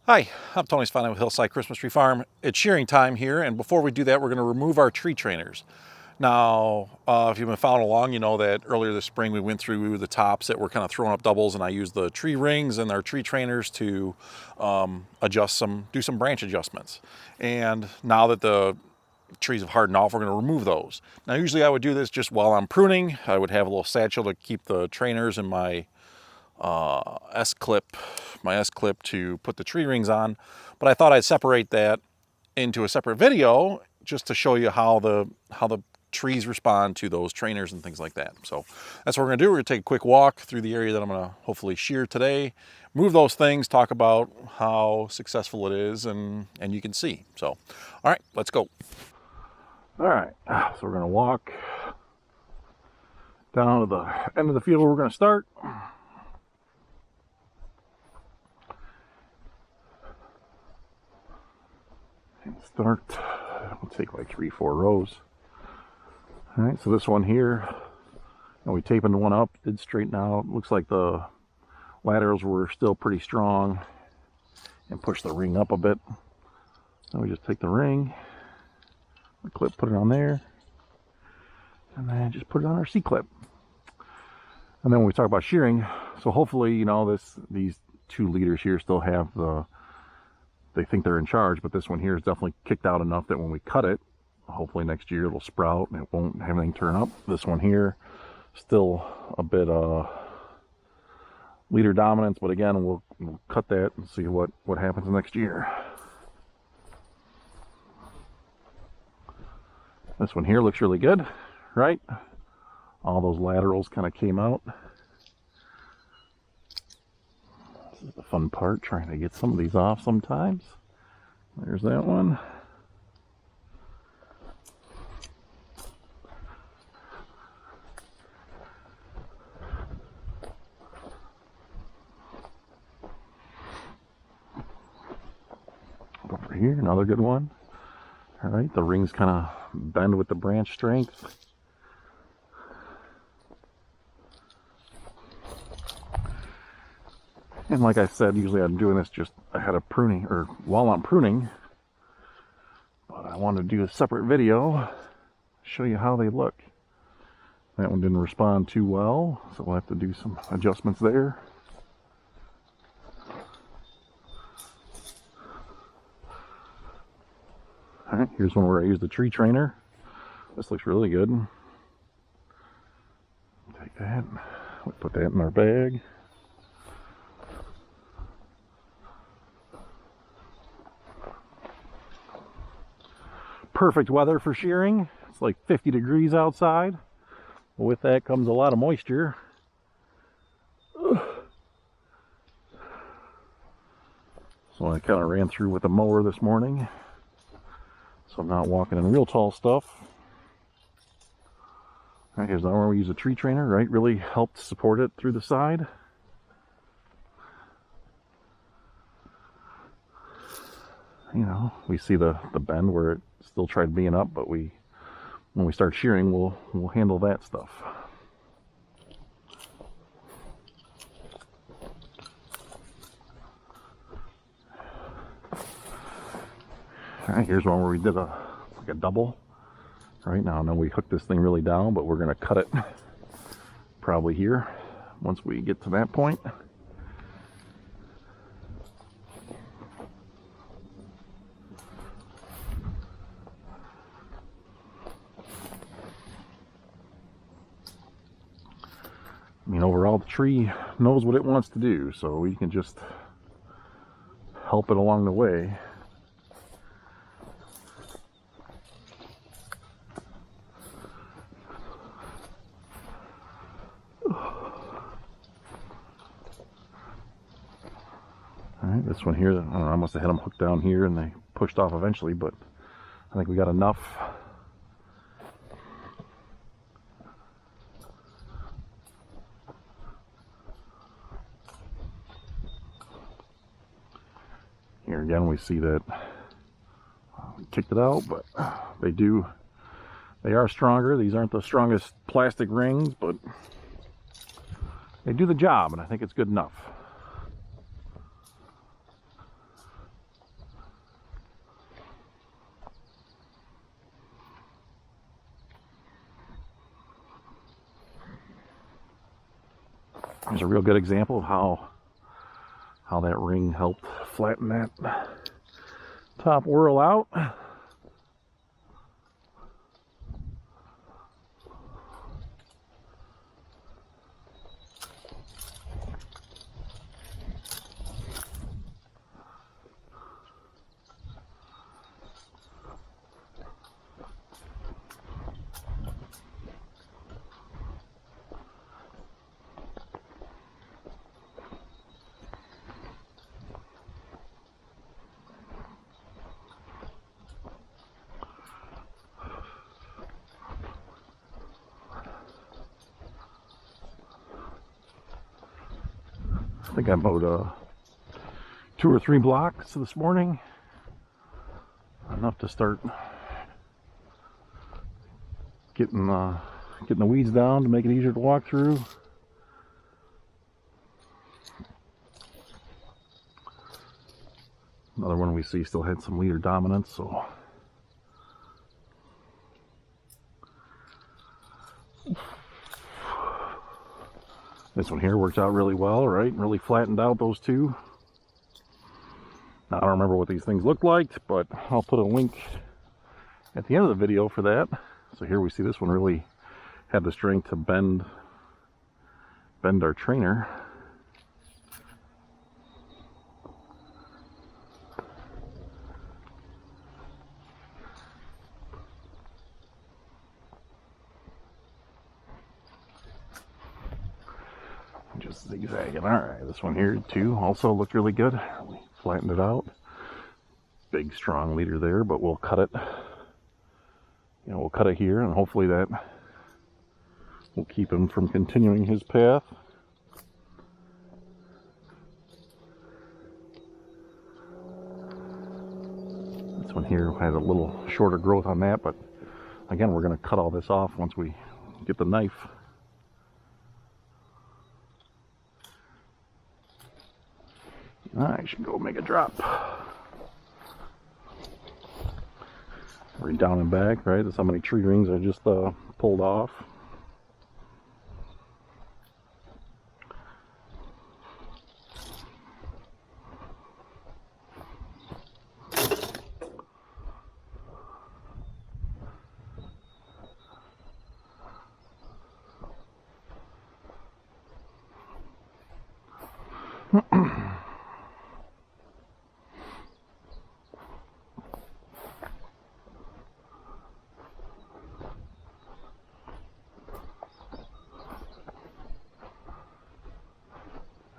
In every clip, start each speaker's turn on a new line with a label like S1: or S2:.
S1: Hi, I'm Tony Sfana with Hillside Christmas Tree Farm. It's shearing time here, and before we do that, we're going to remove our tree trainers. Now, if you've been following along, you know that earlier this spring we went through the tops that were kind of throwing up doubles, and I used the tree rings and our tree trainers to do some branch adjustments. And now that the trees have hardened off, we're going to remove those. Now, usually I would do this just while I'm pruning. I would have a little satchel to keep the trainers and my S-clip to put the tree rings on, but I thought I'd separate that into a separate video just to show you how the trees respond to those trainers and things like that. So that's what we're gonna do. We're gonna take a quick walk through the area that I'm gonna hopefully shear today, move those things, talk about how successful it is, and you can see. So, all right, let's go. All right, so we're gonna walk down to the end of the field where we're gonna start. We'll take like 3-4 rows. All right, so this one here, and we tapened one up, did straighten out. Looks like the laterals were still pretty strong, and push the ring up a bit. Then we just take the ring, the clip, put it on there, and then just put it on our C-clip. And then when we talk about shearing, so hopefully, you know, these two leaders here still have they think they're in charge, but this one here is definitely kicked out enough that when we cut it, hopefully next year it'll sprout and it won't have anything turn up. This one here, still a bit leader dominance, but again, we'll cut that and see what happens next year. This one here looks really good, right? All those laterals kind of came out. This is the fun part, trying to get some of these off sometimes. There's that one. Over here, another good one. All right, the rings kind of bend with the branch strength. And like I said, usually I'm doing this just ahead of pruning, or while I'm pruning, but I wanted to do a separate video, show you how they look. That one didn't respond too well, so we'll have to do some adjustments there. All right, here's one where I used the tree trainer. This looks really good. Take that, we'll put that in our bag. Perfect weather for shearing. It's like 50 degrees outside. With that comes a lot of moisture. So I kind of ran through with a mower this morning, so I'm not walking in real tall stuff. All right, here's where we use a tree trainer, right? Really helped support it through the side. You know, we see the bend where it still tried being up, but when we start shearing, we'll handle that stuff. All right, here's one where we did like a double. Right now, I know we hooked this thing really down, but we're gonna cut it probably here once we get to that point. I mean, overall, the tree knows what it wants to do, so we can just help it along the way. All right, this one here, I don't know, I must have had them hooked down here and they pushed off eventually, but I think we got enough. Here again, we see that we kicked it out, but they are stronger. These aren't the strongest plastic rings, but they do the job, and I think it's good enough. There's a real good example of how that ring helped flatten that top whirl out. I think I mowed 2 or 3 blocks this morning, enough to start getting the weeds down to make it easier to walk through. Another one we see still had some leader dominance, so this one here worked out really well, right? Really flattened out those two. Now, I don't remember what these things looked like, but I'll put a link at the end of the video for that. So here we see this one really had the strength to bend our trainer. Just zigzagging. All right, this one here too also looked really good. Really flattened it out. Big strong leader there, but we'll cut it. We'll cut it here, and hopefully that will keep him from continuing his path. This one here had a little shorter growth on that, but again, we're going to cut all this off once we get the knife. I should go make a drop. Right down and back, right? That's how many tree rings I just pulled off.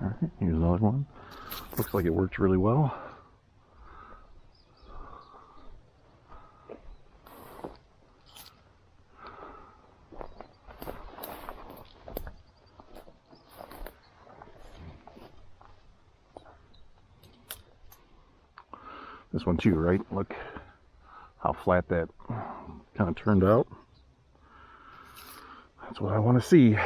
S1: Alright, here's another one. Looks like it works really well. This one too, right? Look how flat that kind of turned out. That's what I want to see.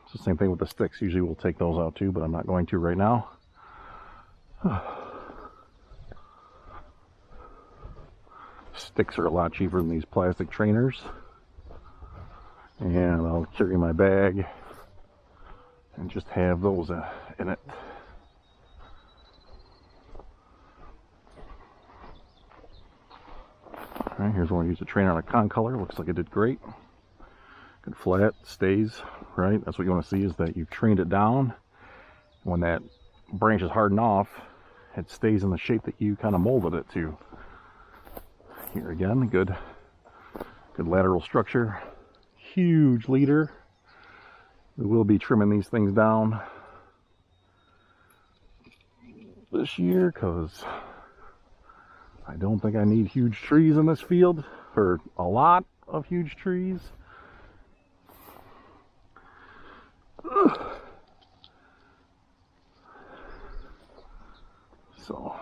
S1: It's the same thing with the sticks. Usually we'll take those out too, but I'm not going to right now. Sticks are a lot cheaper than these plastic trainers. And I'll carry my bag and just have those in it. Alright, here's one I used to train on a con color. Looks like it did great. Good flat, stays, right? That's what you want to see, is that you've trained it down. When that branch is hardened off, it stays in the shape that you kind of molded it to. Here again, good lateral structure. Huge leader. We will be trimming these things down this year because I don't think I need huge trees in this field, or a lot of huge trees. Ugh. So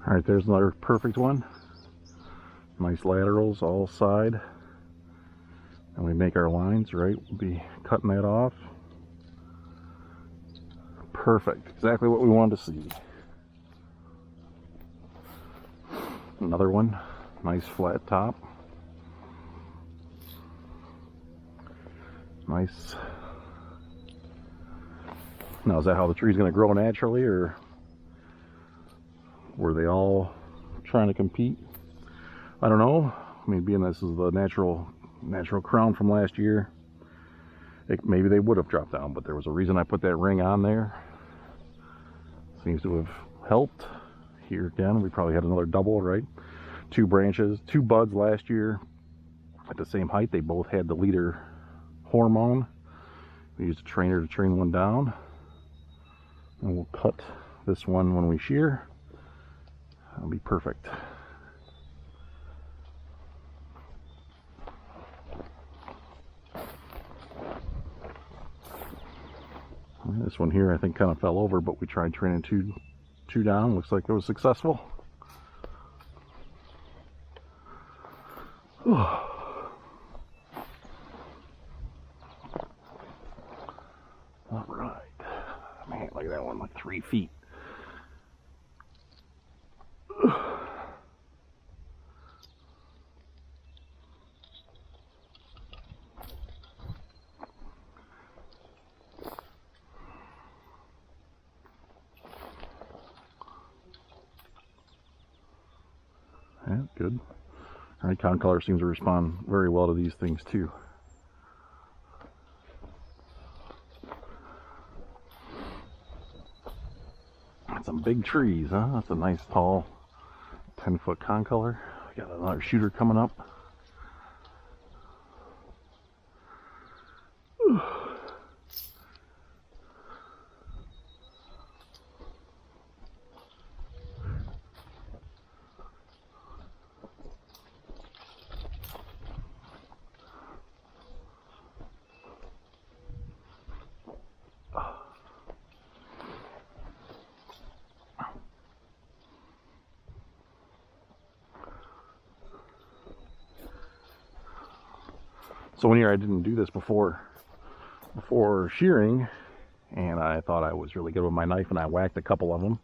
S1: All right, there's another perfect one. Nice laterals all side. And we make our lines, right? We'll be cutting that off. Perfect, exactly what we wanted to see. Another one, nice flat top. Nice. Now, is that how the tree's going to grow naturally, or were they all trying to compete? I don't know. I mean, being this is the natural crown from last year, maybe they would have dropped down, but there was a reason I put that ring on there. Seems to have helped. Here again, we probably had another double, right? 2 branches, 2 buds last year at the same height. They both had the leader hormone. We used a trainer to train one down, and we'll cut this one when we shear. That'll be perfect. This one here I think kind of fell over, but we tried training two down. Looks like it was successful. All right. Man, look at that one, like 3 feet. Yeah, good. All right, concolor seems to respond very well to these things too. Some big trees, huh? That's a nice tall 10-foot concolor. We got another shooter coming up. So one year I didn't do this before shearing, and I thought I was really good with my knife, and I whacked a couple of them.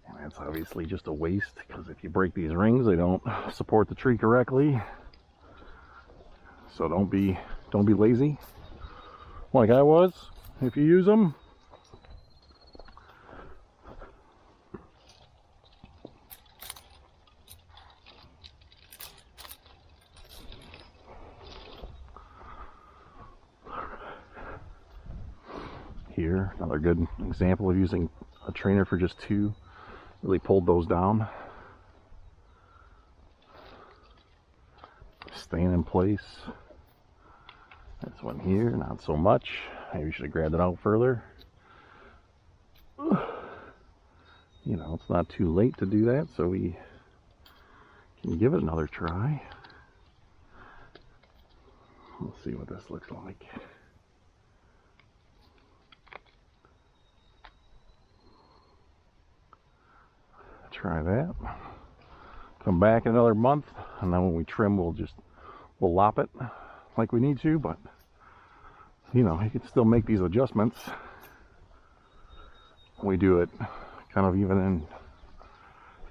S1: And that's obviously just a waste, because if you break these rings, they don't support the tree correctly. So don't be lazy like I was if you use them. Here, another good example of using a trainer for just 2. Really pulled those down. Staying in place. This one here, not so much. Maybe should have grabbed it out further. You know, it's not too late to do that, so we can give it another try. Let's see what this looks like. Try that. Come back in another month, and then when we trim, we'll lop it like we need to, but you know, you can still make these adjustments. We do it kind of even in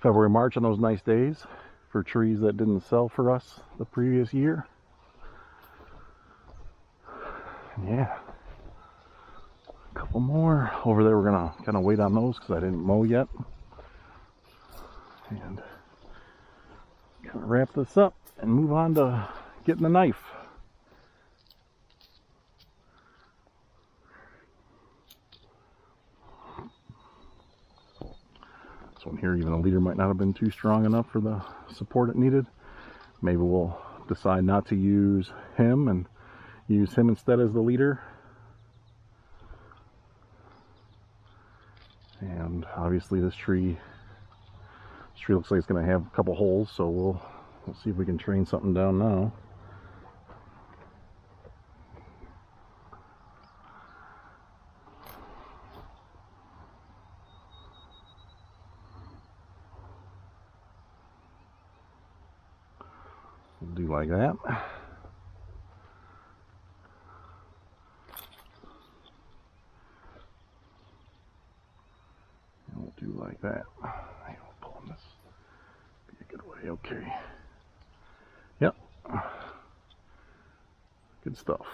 S1: February, March on those nice days for trees that didn't sell for us the previous year. Yeah, a couple more over there. We're gonna kind of wait on those because I didn't mow yet. And kind of wrap this up and move on to getting the knife. This one here, even the leader might not have been too strong enough for the support it needed. Maybe we'll decide not to use him and use him instead as the leader. And obviously this tree looks like it's going to have a couple holes, so we'll see if we can train something down now. like that. And we'll do like that. I'm pulling this. Be a good way. Okay. Yep. Good stuff.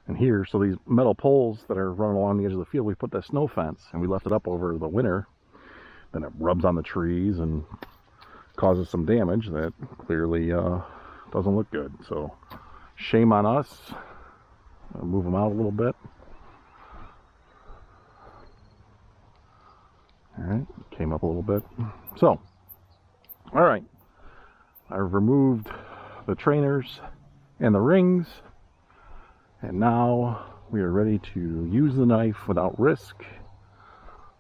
S1: And here, so these metal poles that are running along the edge of the field, we put that snow fence and we left it up over the winter. Then it rubs on the trees and causes some damage that clearly doesn't look good. So shame on us. I'll move them out a little bit. All right, came up a little bit. So, all right, I've removed the trainers and the rings. And now we are ready to use the knife without risk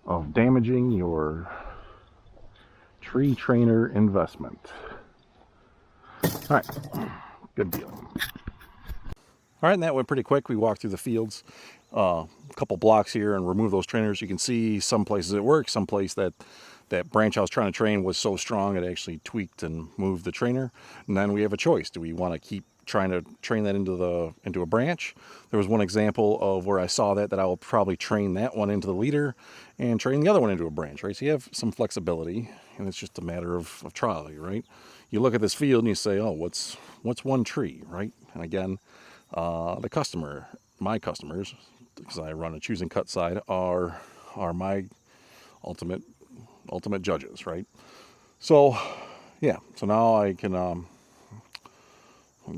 S1: of damaging your tree trainer investment. All right, good deal. All right, and that went pretty quick. We walked through the fields, a couple blocks here, and removed those trainers. You can see some places it worked, some place that branch I was trying to train was so strong it actually tweaked and moved the trainer. And then we have a choice. Do we want to keep trying to train that into a branch? There was one example of where I saw that I will probably train that one into the leader and train the other one into a branch, right? So you have some flexibility, and it's just a matter of trial, right? You look at this field and you say, oh, what's one tree, right? And again, my customers, because I run a choose and cut side, are my ultimate judges, right? So yeah, so now I can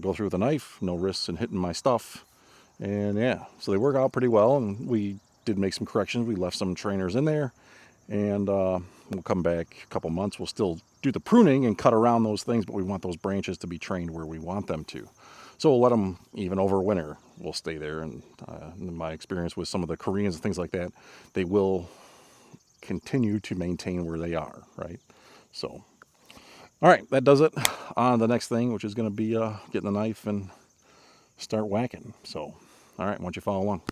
S1: go through with a knife, no risks in hitting my stuff. And yeah, so they work out pretty well, and we did make some corrections. We left some trainers in there, and we'll come back a couple months. We'll still do the pruning and cut around those things, but we want those branches to be trained where we want them to. So we'll let them, even over winter, we'll stay there. And in my experience with some of the Koreans and things like that, they will continue to maintain where they are, right? So, all right, that does it. On the next thing, which is going to be getting the knife and start whacking. So, all right, why don't you follow along?